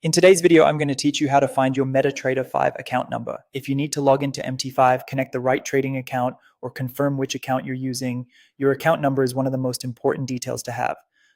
In today's video, I'm going to teach you how to find your MetaTrader 5 account number. If you need to log into MT5, connect the right trading account, or confirm which account you're using, your account number is one of the most important details to have.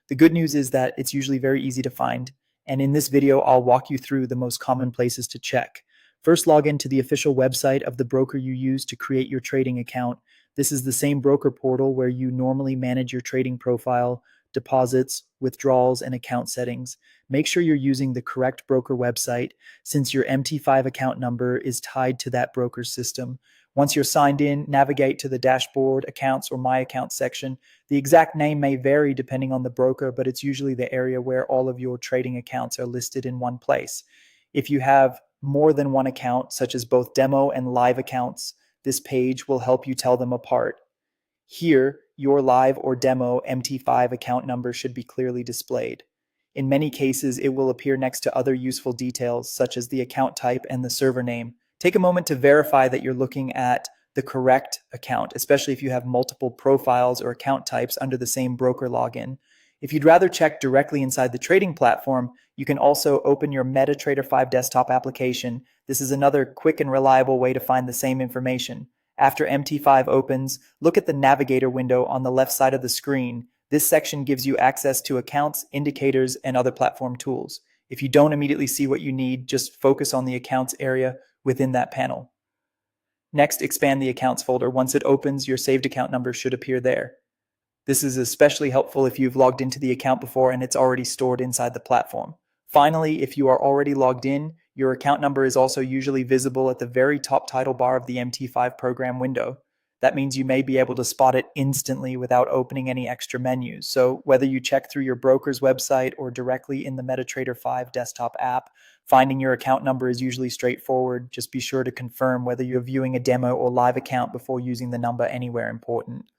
The good news is that it's usually very easy to find, and in this video, I'll walk you through the most common places to check. First, log into the official website of the broker you use to create your trading account. This is the same broker portal where you normally manage your trading profile, deposits, withdrawals, and account settings. Make sure you're using the correct broker website since your MT5 account number is tied to that broker's system. Once you're signed in, navigate to the dashboard, accounts, or my account section. The exact name may vary depending on the broker, but it's usually the area where all of your trading accounts are listed in one place. If you have more than one account, such as both demo and live accounts, this page will help you tell them apart. Here, your live or demo MT5 account number should be clearly displayed. In many cases, it will appear next to other useful details, such as the account type and the server name. Take a moment to verify that you're looking at the correct account, especially if you have multiple profiles or account types under the same broker login. If you'd rather check directly inside the trading platform, you can also open your MetaTrader 5 desktop application. This is another quick and reliable way to find the same information. After MT5 opens, look at the navigator window on the left side of the screen. This section gives you access to accounts, indicators, and other platform tools. If you don't immediately see what you need, just focus on the accounts area within that panel. Next, expand the accounts folder. Once it opens, your saved account number should appear there. This is especially helpful if you've logged into the account before and it's already stored inside the platform. Finally, if you are already logged in, your account number is also usually visible at the very top title bar of the MT5 program window. That means you may be able to spot it instantly without opening any extra menus. So whether you check through your broker's website or directly in the MetaTrader 5 desktop app, finding your account number is usually straightforward. Just be sure to confirm whether you're viewing a demo or live account before using the number anywhere important.